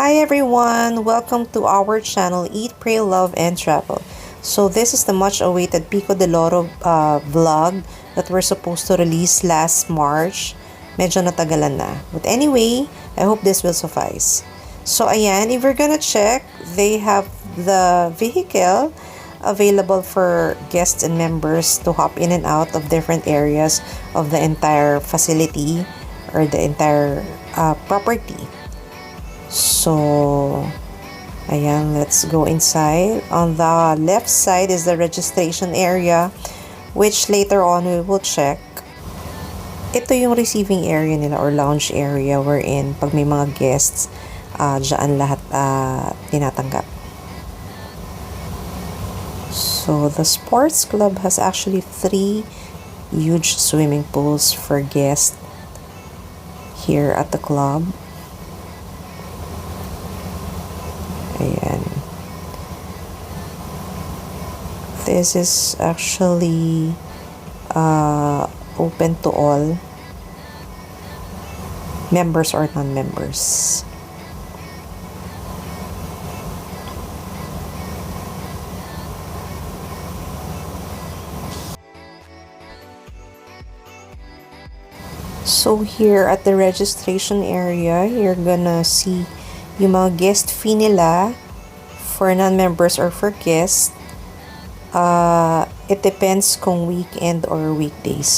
Hi everyone! Welcome to our channel Eat, Pray, Love, and Travel. So this is the much awaited PICO De Loro vlog that we're supposed to release last March. Medyo natagalan na. But anyway, I hope this will suffice. So ayan, if you're gonna check, they have the vehicle available for guests and members to hop in and out of different areas of the entire facility or the entire property. So, ayan, let's go inside. On the left side is the registration area, which later on we will check. Ito yung receiving area nila or lounge area wherein pag may mga guests, dyan lahat tinatanggap. So, the sports club has actually 3 huge swimming pools for guests here at the club. Ayan. This is actually open to all members or non-members. So here at the registration area, you're gonna see yung mga guest fee nila for non-members or for guests. It depends kung weekend or weekdays.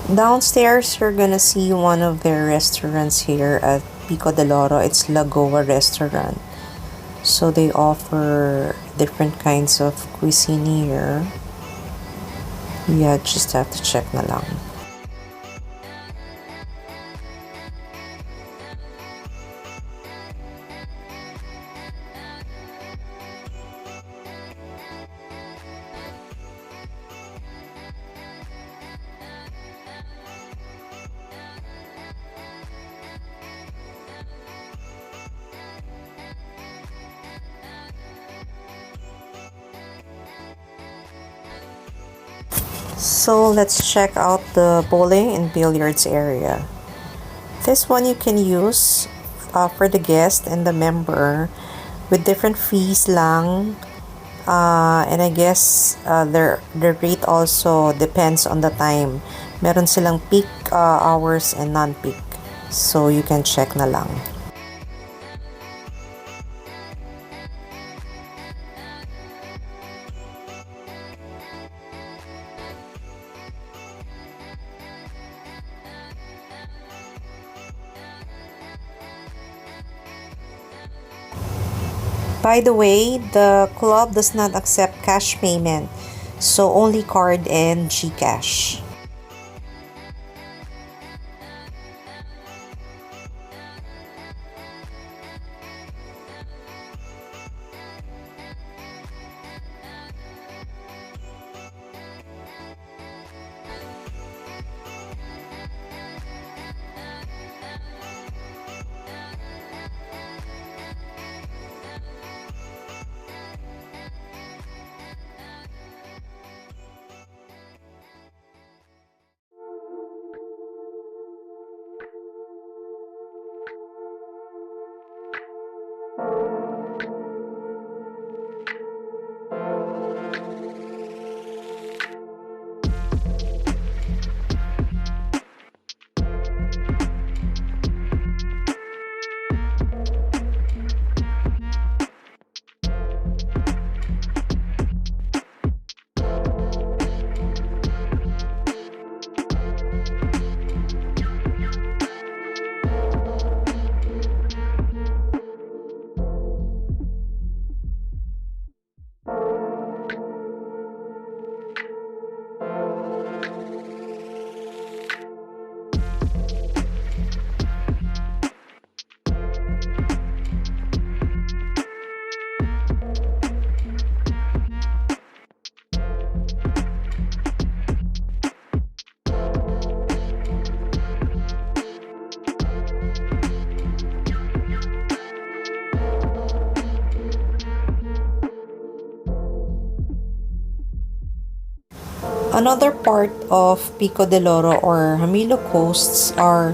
Downstairs, you're gonna see one of their restaurants here at PICO De Loro. It's Lagoa Restaurant. So they offer different kinds of cuisine here. Yeah, just have to check na lang. So let's check out the bowling and billiards area. This one you can use for the guest and the member with different fees lang. And I guess the rate also depends on the time. Meron silang peak hours and non-peak. So you can check na lang. By the way, the club does not accept cash payment, so only card and GCash. Another part of Pico de Loro or Hamilo Coasts are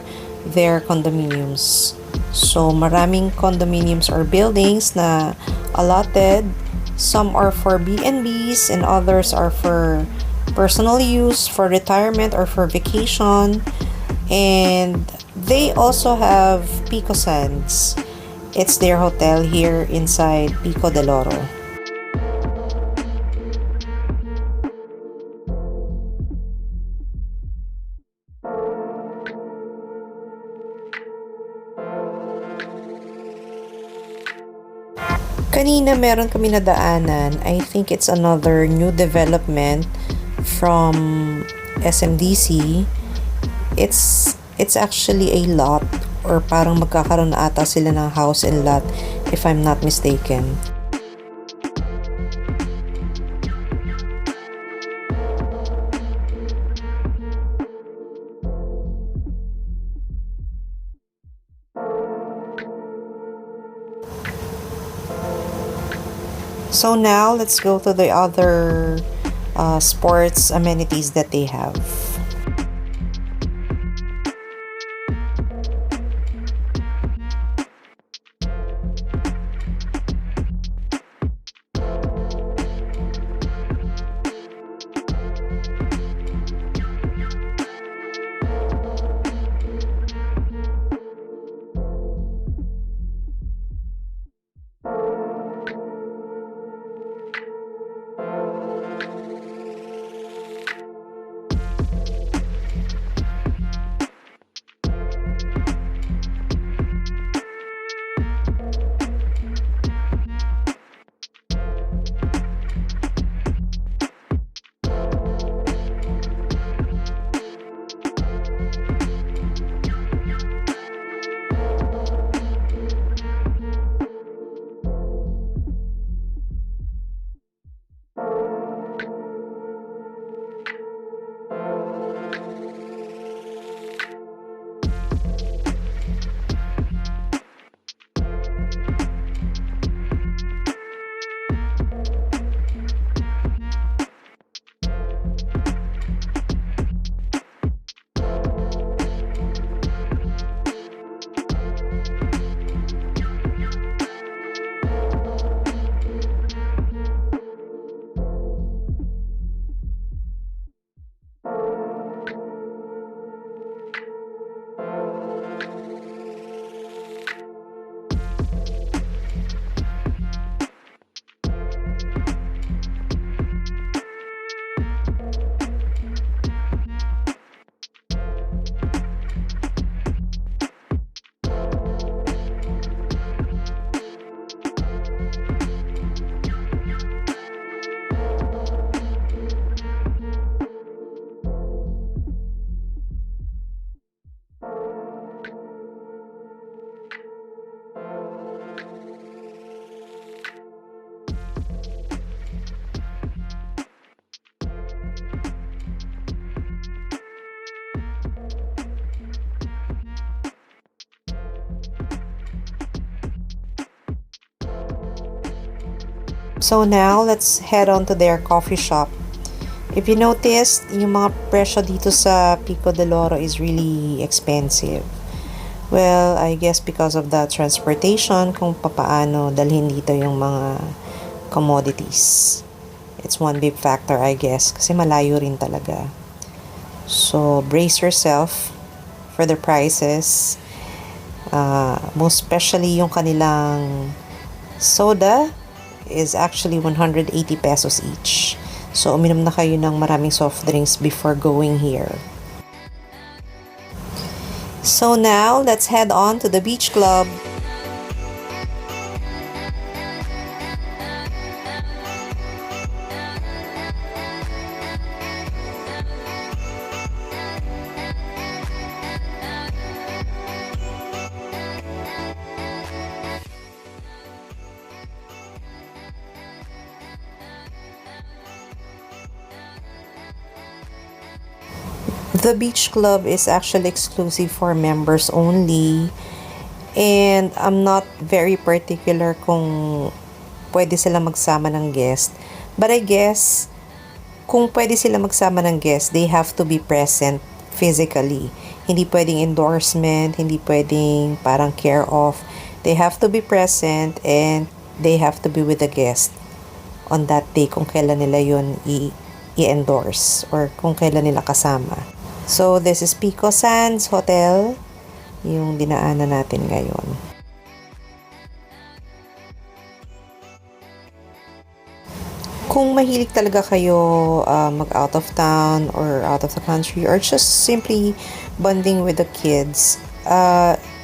their condominiums. So, maraming condominiums or buildings na allotted. Some are for B&Bs and others are for personal use, for retirement or for vacation. And they also have Pico Sands. It's their hotel here inside Pico de Loro. Kanina meron kami nadaanan. I think it's another new development from SMDC. It's actually a lot or parang magkakaroon na ata sila ng house and lot if I'm not mistaken. So now let's go to the other sports amenities that they have. So now, let's head on to their coffee shop. If you noticed, yung mga presyo dito sa Pico de Loro is really expensive. Well, I guess because of the transportation, kung papaano dalhin dito yung mga commodities. It's one big factor, I guess, kasi malayo rin talaga. So, brace yourself for the prices. Most especially yung kanilang soda is actually 180 pesos each. So, uminom na kayo ng maraming soft drinks before going here. So now, let's head on to the beach club. The beach club is actually exclusive for members only. And I'm not very particular kung pwede sila magsama ng guest. But I guess kung pwede sila magsama ng guest, they have to be present physically. Hindi pwedeng endorsement, hindi pwedeng parang care of. They have to be present and they have to be with the guest on that day kung kailan nila yun i-endorse or kung kailan nila kasama. So, this is Pico Sands Hotel, yung dinaanan natin ngayon. Kung mahilig talaga kayo mag-out of town or out of the country or just simply bonding with the kids,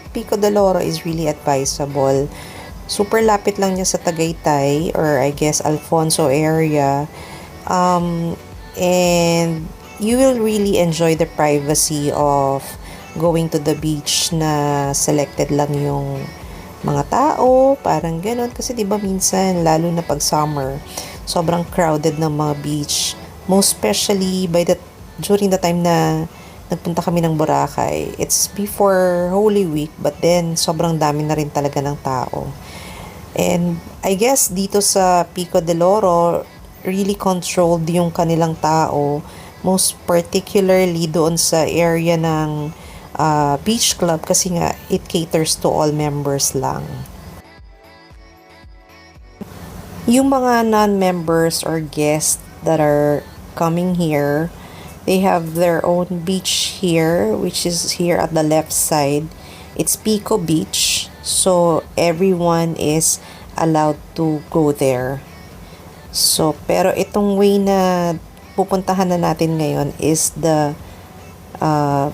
Pico de Loro is really advisable. Super lapit lang niya sa Tagaytay or I guess Alfonso area. And you will really enjoy the privacy of going to the beach na selected lang yung mga tao, parang ganun. Kasi diba minsan, lalo na pag summer, sobrang crowded ng mga beach. Most especially during the time na nagpunta kami ng Boracay. It's before Holy Week, but then sobrang dami na rin talaga ng tao. And I guess dito sa Pico de Loro, really controlled yung kanilang tao. Most particularly doon sa area ng beach club kasi nga it caters to all members lang. Yung mga non-members or guests that are coming here, they have their own beach here, which is here at the left side. It's Pico Beach, so everyone is allowed to go there. So, pero itong way na pupuntahan na natin ngayon is the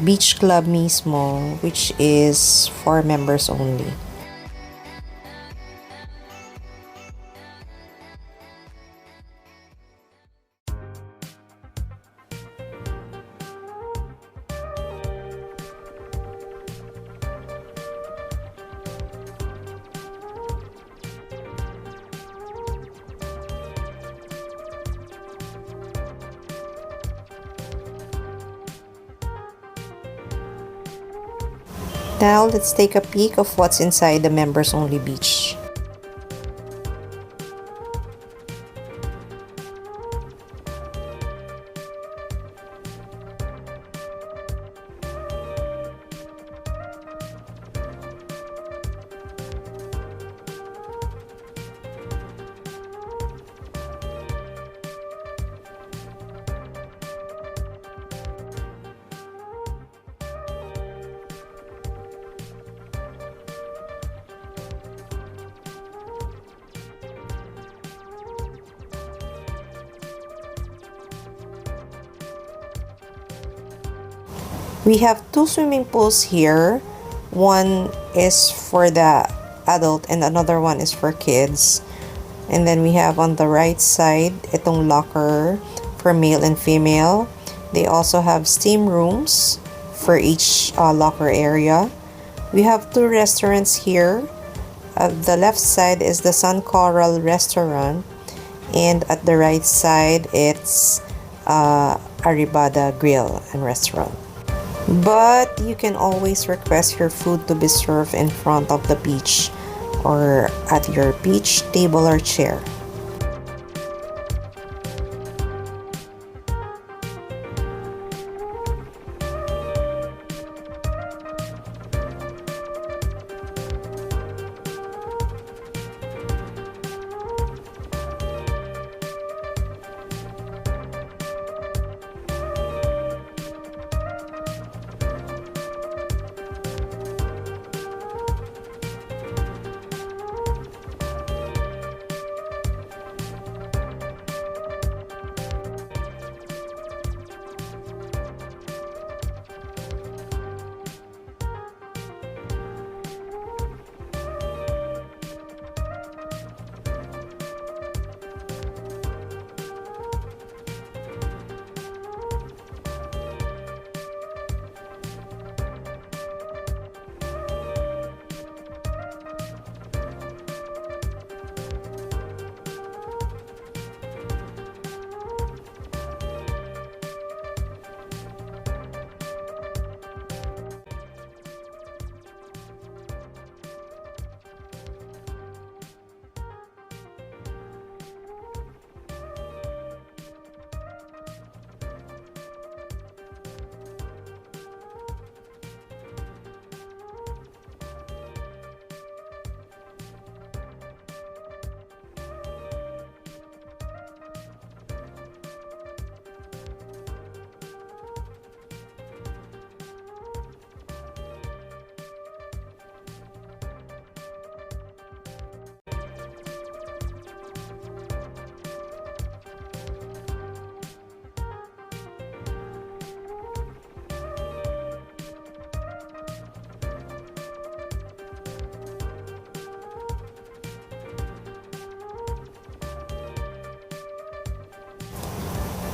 beach club mismo, which is for members only. Now, let's take a peek of what's inside the members-only beach. We have two swimming pools here. One is for the adult and another one is for kids. And then we have on the right side, itong locker for male and female. They also have steam rooms for each locker area. We have two restaurants here. At the left side is the Sun Coral restaurant. And at the right side, it's Arribada Grill and Restaurant. But you can always request your food to be served in front of the beach or at your beach table or chair.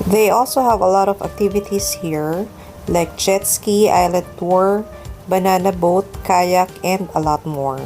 They also have a lot of activities here like jet ski, island tour, banana boat, kayak, and a lot more.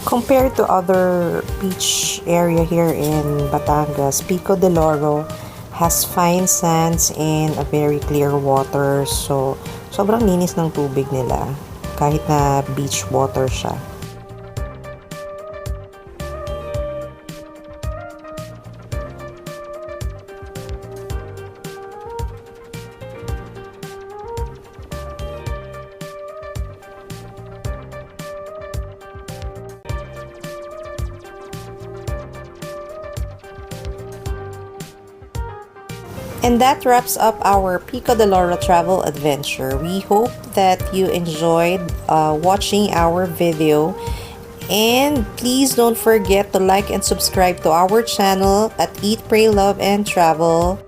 Compared to other beach area here in Batangas, Pico de Loro has fine sands and a very clear water. So, sobrang linis ng tubig nila kahit na beach water siya. And that wraps up our Pico de Loro travel adventure. We hope that you enjoyed watching our video. And please don't forget to like and subscribe to our channel at Eat, Pray, Love, and Travel.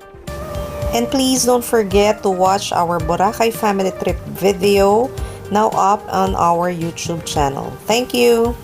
And please don't forget to watch our Boracay family trip video now up on our YouTube channel. Thank you!